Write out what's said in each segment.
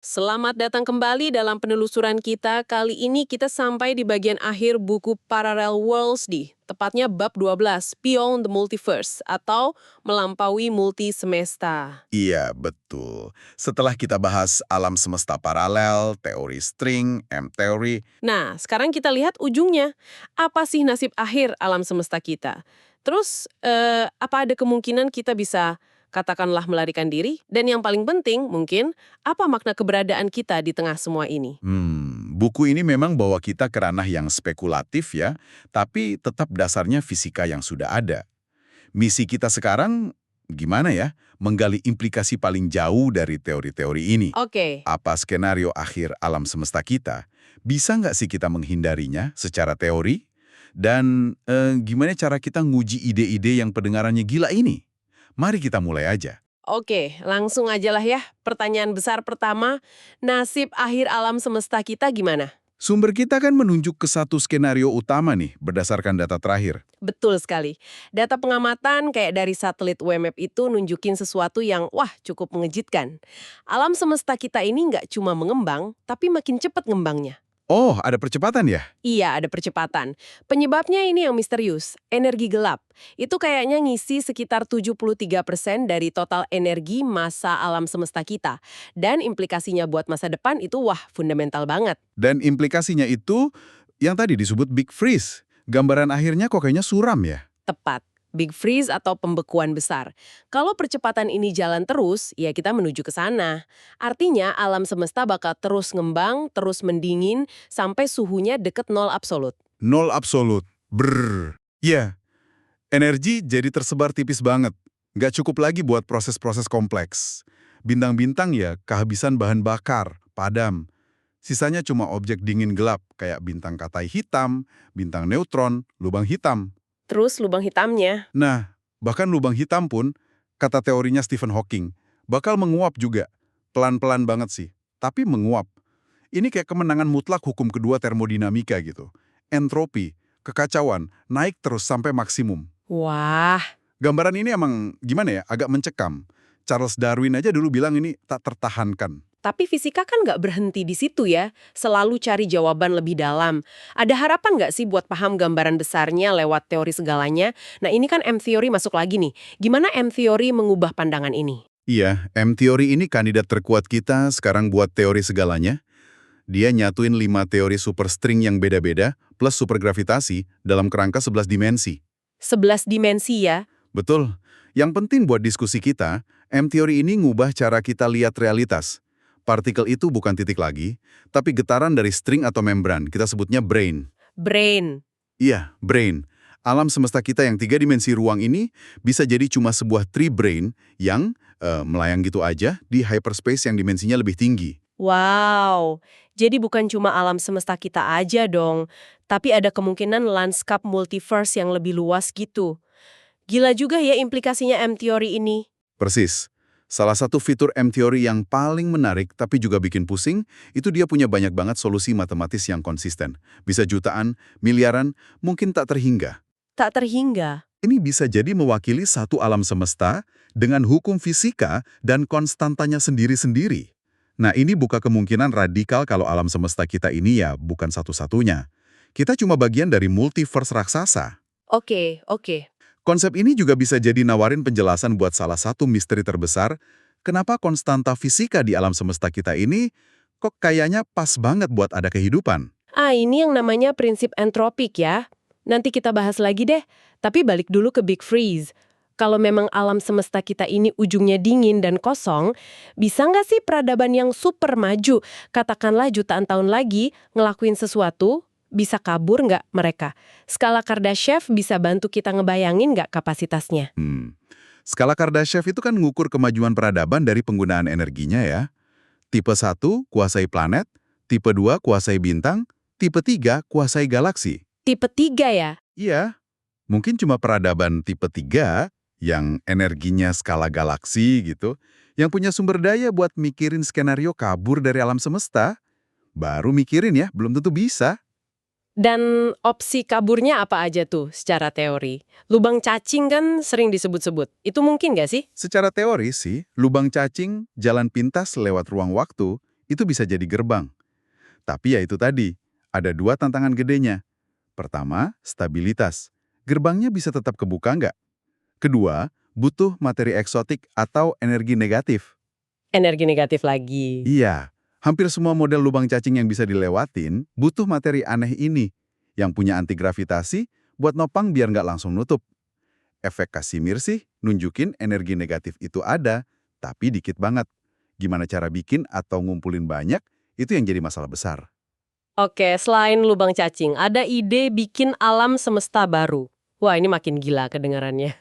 Selamat datang kembali dalam penelusuran kita. Kali ini kita sampai di bagian akhir buku Parallel Worlds tepatnya bab 12, Beyond the Multiverse, atau Melampaui Multi Semesta. Iya, betul. Setelah kita bahas alam semesta paralel, teori string, M-teori, Nah, sekarang kita lihat ujungnya. Apa sih nasib akhir alam semesta kita? Terus, apa ada kemungkinan kita bisa katakanlah melarikan diri? Dan yang paling penting mungkin, apa makna keberadaan kita di tengah semua ini? buku ini memang bawa kita ke ranah yang spekulatif ya, tapi tetap dasarnya fisika yang sudah ada. Misi kita sekarang gimana ya? Menggali implikasi paling jauh dari teori-teori ini. Oke. Apa skenario akhir alam semesta kita? Bisa nggak sih kita menghindarinya secara teori? Dan gimana cara kita nguji ide-ide yang pendengarannya gila ini? Mari kita mulai aja. Oke, langsung aja lah ya. Pertanyaan besar pertama, nasib akhir alam semesta kita gimana? Sumber kita kan menunjuk ke satu skenario utama nih, berdasarkan data terakhir. Betul sekali. Data pengamatan kayak dari satelit WMAP itu nunjukin sesuatu yang, wah, cukup mengejutkan. Alam semesta kita ini nggak cuma mengembang, tapi makin cepat ngembangnya. Oh, ada percepatan ya? Iya, ada percepatan. Penyebabnya ini yang misterius, energi gelap. Itu kayaknya ngisi sekitar 73% dari total energi massa alam semesta kita. Dan implikasinya buat masa depan itu wah, fundamental banget. Dan implikasinya itu, yang tadi disebut Big Freeze. Gambaran akhirnya kok kayaknya suram ya? Tepat. Big freeze atau pembekuan besar. Kalau percepatan ini jalan terus, ya kita menuju ke sana. Artinya alam semesta bakal terus ngembang, terus mendingin, sampai suhunya deket nol absolut. Nol absolut. Brrr. Ya, energi jadi tersebar tipis banget. Nggak cukup lagi buat proses-proses kompleks. Bintang-bintang ya kehabisan bahan bakar, padam. Sisanya cuma objek dingin gelap, kayak bintang katai hitam, bintang neutron, lubang hitam. Terus lubang hitamnya. Nah, bahkan lubang hitam pun, kata teorinya Stephen Hawking, bakal menguap juga. Pelan-pelan banget sih, tapi menguap. Ini kayak kemenangan mutlak hukum kedua termodinamika gitu. Entropi, kekacauan, naik terus sampai maksimum. Wah, Gambaran ini emang gimana ya, agak mencekam. Charles Darwin aja dulu bilang ini tak tertahankan. tapi fisika kan nggak berhenti di situ ya. Selalu cari jawaban lebih dalam. Ada harapan nggak sih buat paham gambaran besarnya lewat teori segalanya? Nah ini kan M-theory masuk lagi nih. Gimana M-theory mengubah pandangan ini? Iya, M-teori ini kandidat terkuat kita sekarang buat teori segalanya. Dia nyatuin 5 teori superstring yang beda-beda plus supergravitasi dalam kerangka 11 dimensi. 11 dimensi ya. Betul. Yang penting buat diskusi kita, M-teori ini ngubah cara kita lihat realitas. Partikel itu bukan titik lagi, tapi getaran dari string atau membran, kita sebutnya brane. Brain. Iya, brane. Alam semesta kita yang 3 dimensi ruang ini bisa jadi cuma sebuah tree brane yang melayang gitu aja di hyperspace yang dimensinya lebih tinggi. Wow, jadi bukan cuma alam semesta kita aja dong, tapi ada kemungkinan lanskap multiverse yang lebih luas gitu. Gila juga ya implikasinya M-theory ini. Persis. Salah satu fitur M-teori yang paling menarik tapi juga bikin pusing, itu dia punya banyak banget solusi matematis yang konsisten. Bisa jutaan, miliaran, mungkin tak terhingga. Tak terhingga. Ini bisa jadi mewakili satu alam semesta dengan hukum fisika dan konstantanya sendiri-sendiri. Nah, ini buka kemungkinan radikal kalau alam semesta kita ini ya bukan satu-satunya. Kita cuma bagian dari multiverse raksasa. Oke, oke. Konsep ini juga bisa jadi nawarin penjelasan buat salah satu misteri terbesar, kenapa konstanta fisika di alam semesta kita ini kok kayaknya pas banget buat ada kehidupan. Ah, ini yang namanya prinsip entropik ya. Nanti kita bahas lagi deh. Tapi balik dulu ke Big Freeze. Kalau memang alam semesta kita ini ujungnya dingin dan kosong, bisa nggak sih peradaban yang super maju, katakanlah jutaan tahun lagi, ngelakuin sesuatu, bisa kabur nggak mereka? Skala Kardashev bisa bantu kita ngebayangin nggak kapasitasnya? Skala Kardashev itu kan ngukur kemajuan peradaban dari penggunaan energinya ya. Tipe 1 kuasai planet, tipe 2 kuasai bintang, tipe 3 kuasai galaksi. Tipe 3 ya? Iya, mungkin cuma peradaban tipe 3 yang energinya skala galaksi gitu, yang punya sumber daya buat mikirin skenario kabur dari alam semesta. Baru mikirin ya, belum tentu bisa. Dan opsi kaburnya apa aja tuh secara teori? Lubang cacing kan sering disebut-sebut. Itu mungkin nggak sih? Secara teori sih, lubang cacing, jalan pintas lewat ruang waktu, itu bisa jadi gerbang. Tapi ya itu tadi, ada dua tantangan gedenya. Pertama, stabilitas. Gerbangnya bisa tetap kebuka nggak? Kedua, butuh materi eksotik atau energi negatif. Energi negatif lagi. Iya, hampir semua model lubang cacing yang bisa dilewatin butuh materi aneh ini, yang punya antigravitasi buat nopang biar nggak langsung nutup. Efek Casimir sih nunjukin energi negatif itu ada, tapi dikit banget. Gimana cara bikin atau ngumpulin banyak, itu yang jadi masalah besar. Oke, selain lubang cacing, ada ide bikin alam semesta baru. Wah, ini makin gila kedengarannya.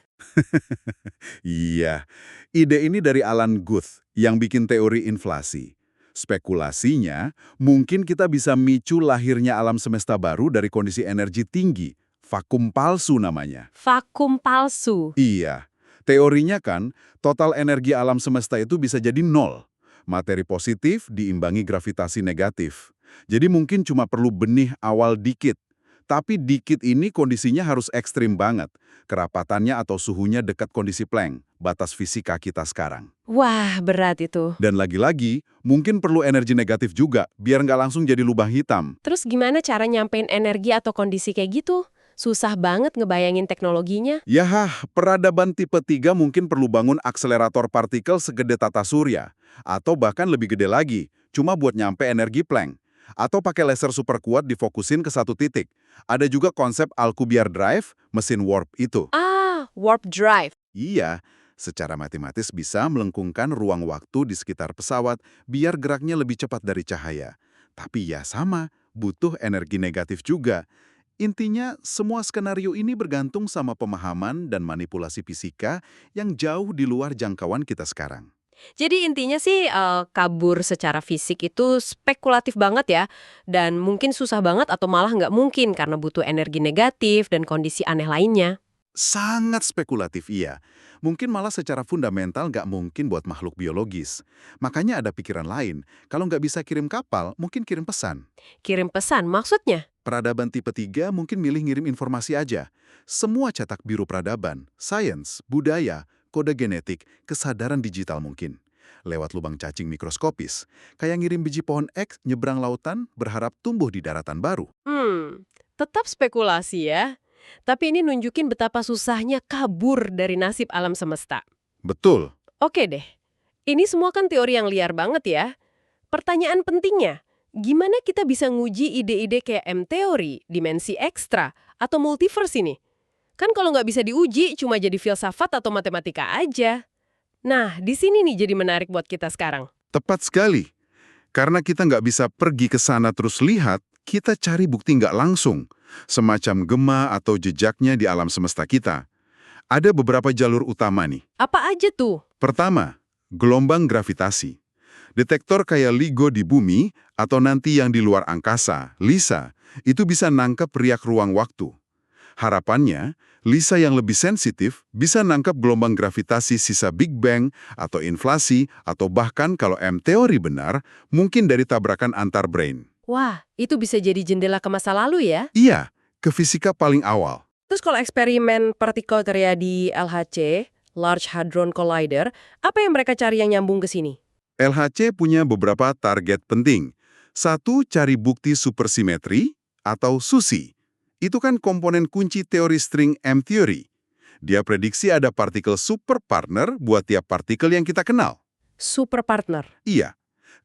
Iya, ide ini dari Alan Guth yang bikin teori inflasi. Spekulasinya, mungkin kita bisa micu lahirnya alam semesta baru dari kondisi energi tinggi, vakum palsu namanya. Vakum palsu. Iya, teorinya kan, total energi alam semesta itu bisa jadi nol. Materi positif diimbangi gravitasi negatif. Jadi mungkin cuma perlu benih awal dikit. Tapi dikit ini kondisinya harus ekstrim banget. Kerapatannya atau suhunya dekat kondisi Planck, batas fisika kita sekarang. Wah, berat itu. Dan lagi-lagi, mungkin perlu energi negatif juga, biar nggak langsung jadi lubang hitam. Terus gimana cara nyampein energi atau kondisi kayak gitu? Susah banget ngebayangin teknologinya. Peradaban tipe 3 mungkin perlu bangun akselerator partikel segede tata surya. Atau bahkan lebih gede lagi, cuma buat nyampe energi Planck. Atau pakai laser super kuat difokusin ke satu titik. Ada juga konsep Alcubierre Drive, mesin warp itu. Ah, warp drive. Iya, secara matematis bisa melengkungkan ruang waktu di sekitar pesawat biar geraknya lebih cepat dari cahaya. Tapi ya sama, butuh energi negatif juga. Intinya, semua skenario ini bergantung sama pemahaman dan manipulasi fisika yang jauh di luar jangkauan kita sekarang. Jadi intinya sih kabur secara fisik itu spekulatif banget ya. Dan mungkin susah banget atau malah nggak mungkin karena butuh energi negatif dan kondisi aneh lainnya. Sangat spekulatif, iya. Mungkin malah secara fundamental nggak mungkin buat makhluk biologis. Makanya ada pikiran lain. Kalau nggak bisa kirim kapal, mungkin kirim pesan. Kirim pesan maksudnya? Peradaban tipe 3 mungkin milih ngirim informasi aja. Semua cetak biru peradaban, sains, budaya, kode genetik, kesadaran digital mungkin. Lewat lubang cacing mikroskopis. Kayak ngirim biji pohon X nyebrang lautan berharap tumbuh di daratan baru. Tetap spekulasi ya. Tapi ini nunjukin betapa susahnya kabur dari nasib alam semesta. Betul. Oke deh, ini semua kan teori yang liar banget ya. Pertanyaan pentingnya, gimana kita bisa nguji ide-ide kayak M-teori, dimensi ekstra, atau multiverse ini? Kan kalau nggak bisa diuji, cuma jadi filsafat atau matematika aja. Nah, di sini nih jadi menarik buat kita sekarang. Tepat sekali. Karena kita nggak bisa pergi ke sana terus lihat, kita cari bukti nggak langsung. Semacam gema atau jejaknya di alam semesta kita. Ada beberapa jalur utama nih. Apa aja tuh? Pertama, gelombang gravitasi. Detektor kayak LIGO di bumi atau nanti yang di luar angkasa, LISA, itu bisa nangkep riak ruang waktu. Harapannya, LISA yang lebih sensitif bisa nangkep gelombang gravitasi sisa Big Bang atau inflasi atau bahkan kalau M-teori benar, mungkin dari tabrakan antar brain. Wah, itu bisa jadi jendela ke masa lalu ya? Iya, ke fisika paling awal. Terus kalau eksperimen partikel terjadi LHC, Large Hadron Collider, apa yang mereka cari yang nyambung ke sini? LHC punya beberapa target penting. Satu, cari bukti supersimetri atau SUSI. Itu kan komponen kunci teori string M-theory. Dia prediksi ada partikel super partner buat tiap partikel yang kita kenal. Super partner. Iya.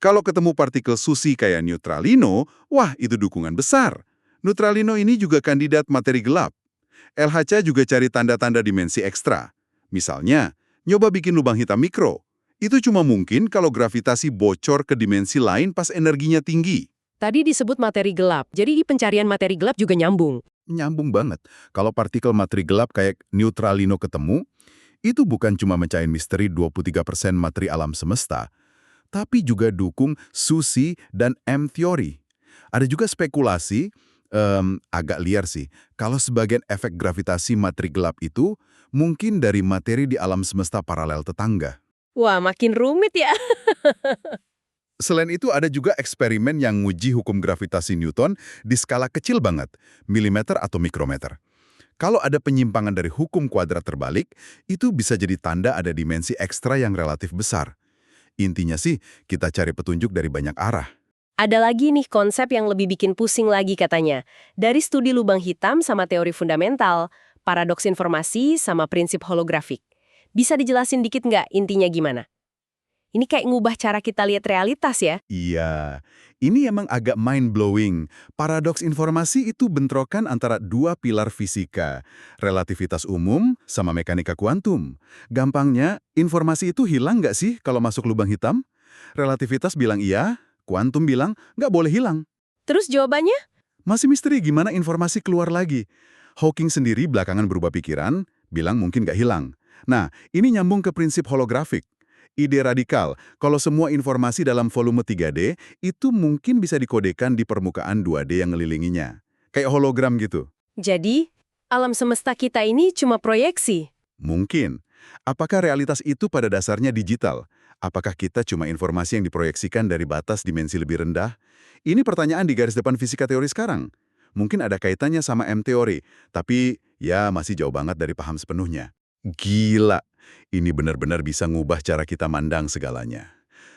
Kalau ketemu partikel SUSI kayak neutralino, wah itu dukungan besar. Neutralino ini juga kandidat materi gelap. LHC juga cari tanda-tanda dimensi ekstra. Misalnya, nyoba bikin lubang hitam mikro. Itu cuma mungkin kalau gravitasi bocor ke dimensi lain pas energinya tinggi. Tadi disebut materi gelap, jadi di pencarian materi gelap juga nyambung. Nyambung banget. Kalau partikel materi gelap kayak neutralino ketemu, itu bukan cuma mencahin misteri 23% materi alam semesta, tapi juga dukung SUSI dan M-theory. Ada juga spekulasi, agak liar sih, kalau sebagian efek gravitasi materi gelap itu mungkin dari materi di alam semesta paralel tetangga. Wah, makin rumit ya. Selain itu ada juga eksperimen yang nguji hukum gravitasi Newton di skala kecil banget, milimeter atau mikrometer. Kalau ada penyimpangan dari hukum kuadrat terbalik, itu bisa jadi tanda ada dimensi ekstra yang relatif besar. Intinya sih, kita cari petunjuk dari banyak arah. Ada lagi nih konsep yang lebih bikin pusing lagi katanya. Dari studi lubang hitam sama teori fundamental, paradoks informasi sama prinsip holografik. Bisa dijelasin dikit nggak intinya gimana? Ini kayak ngubah cara kita lihat realitas ya. Iya, ini emang agak mind-blowing. Paradoks informasi itu bentrokan antara dua pilar fisika, relativitas umum sama mekanika kuantum. Gampangnya, informasi itu hilang nggak sih kalau masuk lubang hitam? Relativitas bilang iya, kuantum bilang nggak boleh hilang. Terus jawabannya? Masih misteri gimana informasi keluar lagi. Hawking sendiri belakangan berubah pikiran, bilang mungkin nggak hilang. Nah, ini nyambung ke prinsip holografik. Ide radikal, kalau semua informasi dalam volume 3D, itu mungkin bisa dikodekan di permukaan 2D yang ngelilinginya. Kayak hologram gitu. Jadi, alam semesta kita ini cuma proyeksi. Mungkin. Apakah realitas itu pada dasarnya digital? Apakah kita cuma informasi yang diproyeksikan dari batas dimensi lebih rendah? Ini pertanyaan di garis depan fisika teori sekarang. Mungkin ada kaitannya sama M-teori, tapi ya masih jauh banget dari paham sepenuhnya. Gila, ini benar-benar bisa ngubah cara kita mandang segalanya.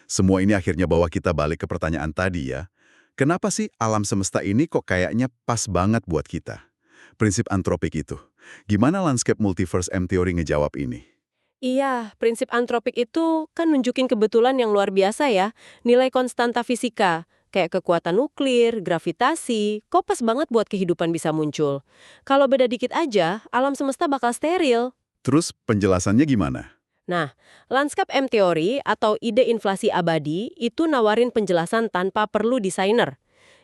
Semua ini akhirnya bawa kita balik ke pertanyaan tadi ya. Kenapa sih alam semesta ini kok kayaknya pas banget buat kita? Prinsip antropik itu. Gimana landscape multiverse M-teori ngejawab ini? Iya, prinsip antropik itu kan nunjukin kebetulan yang luar biasa ya. Nilai konstanta fisika, kayak kekuatan nuklir, gravitasi, kok pas banget buat kehidupan bisa muncul. Kalau beda dikit aja, alam semesta bakal steril. Terus penjelasannya gimana? Nah, lanskap M-teori atau ide inflasi abadi itu nawarin penjelasan tanpa perlu desainer.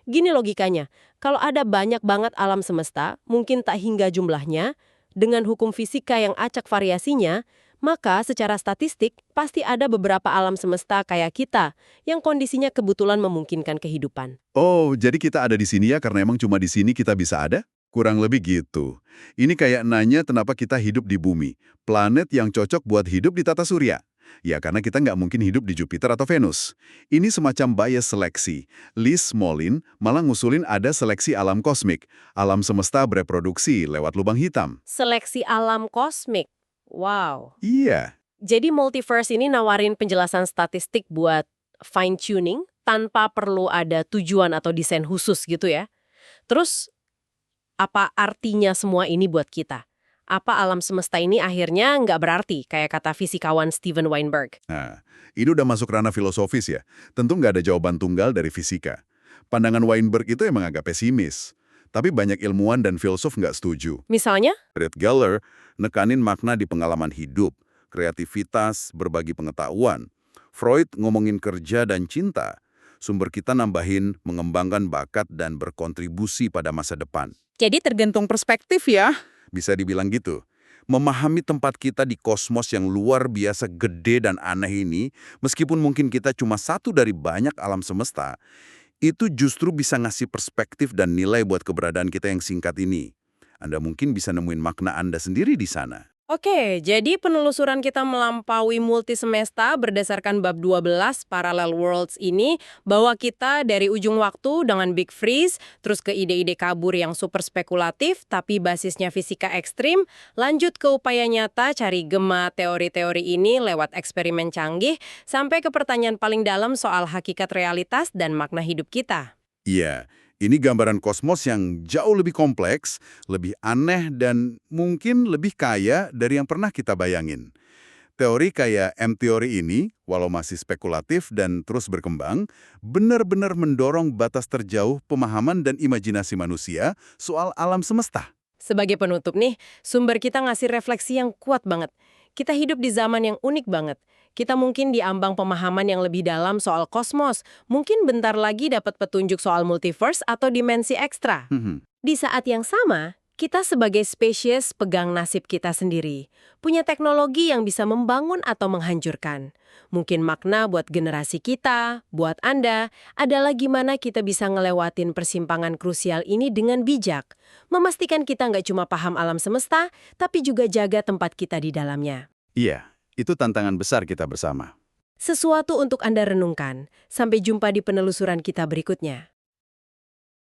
Gini logikanya, kalau ada banyak banget alam semesta, mungkin tak hingga jumlahnya, dengan hukum fisika yang acak variasinya, maka secara statistik pasti ada beberapa alam semesta kayak kita yang kondisinya kebetulan memungkinkan kehidupan. Oh, jadi kita ada di sini ya karena emang cuma di sini kita bisa ada? Kurang lebih gitu. Ini kayak nanya kenapa kita hidup di bumi, planet yang cocok buat hidup di tata surya. Ya karena kita nggak mungkin hidup di Jupiter atau Venus. Ini semacam bias seleksi. Lee Smolin malah ngusulin ada seleksi alam kosmik. Alam semesta bereproduksi lewat lubang hitam. Seleksi alam kosmik. Wow. Iya. Jadi multiverse ini nawarin penjelasan statistik buat fine-tuning tanpa perlu ada tujuan atau desain khusus gitu ya. Terus, apa artinya semua ini buat kita? Apa alam semesta ini akhirnya nggak berarti, kayak kata fisikawan Steven Weinberg? Nah, ini udah masuk ranah filosofis ya. Tentu nggak ada jawaban tunggal dari fisika. Pandangan Weinberg itu emang agak pesimis. Tapi banyak ilmuwan dan filsuf nggak setuju. Misalnya? Fred Geller nekanin makna di pengalaman hidup, kreativitas, berbagi pengetahuan. Freud ngomongin kerja dan cinta. Sumber kita nambahin mengembangkan bakat dan berkontribusi pada masa depan. Jadi tergantung perspektif ya. Bisa dibilang gitu. Memahami tempat kita di kosmos yang luar biasa gede dan aneh ini, meskipun mungkin kita cuma satu dari banyak alam semesta, itu justru bisa ngasih perspektif dan nilai buat keberadaan kita yang singkat ini. Anda mungkin bisa nemuin makna Anda sendiri di sana. Oke, jadi penelusuran kita melampaui multisemesta berdasarkan bab 12 Parallel Worlds ini bawa kita dari ujung waktu dengan Big Freeze, terus ke ide-ide kabur yang super spekulatif tapi basisnya fisika ekstrim, lanjut ke upaya nyata cari gema teori-teori ini lewat eksperimen canggih, sampai ke pertanyaan paling dalam soal hakikat realitas dan makna hidup kita. Iya, ini gambaran kosmos yang jauh lebih kompleks, lebih aneh, dan mungkin lebih kaya dari yang pernah kita bayangin. Teori kayak M-teori ini, walau masih spekulatif dan terus berkembang, benar-benar mendorong batas terjauh pemahaman dan imajinasi manusia soal alam semesta. Sebagai penutup nih, sumber kita ngasih refleksi yang kuat banget. Kita hidup di zaman yang unik banget. Kita mungkin diambang pemahaman yang lebih dalam soal kosmos. Mungkin bentar lagi dapat petunjuk soal multiverse atau dimensi ekstra. Di saat yang sama, kita sebagai spesies pegang nasib kita sendiri. Punya teknologi yang bisa membangun atau menghancurkan. Mungkin makna buat generasi kita, buat Anda, adalah gimana kita bisa ngelewatin persimpangan krusial ini dengan bijak. Memastikan kita nggak cuma paham alam semesta, tapi juga jaga tempat kita di dalamnya. Iya, itu tantangan besar kita bersama. Sesuatu untuk Anda renungkan. Sampai jumpa di penelusuran kita berikutnya.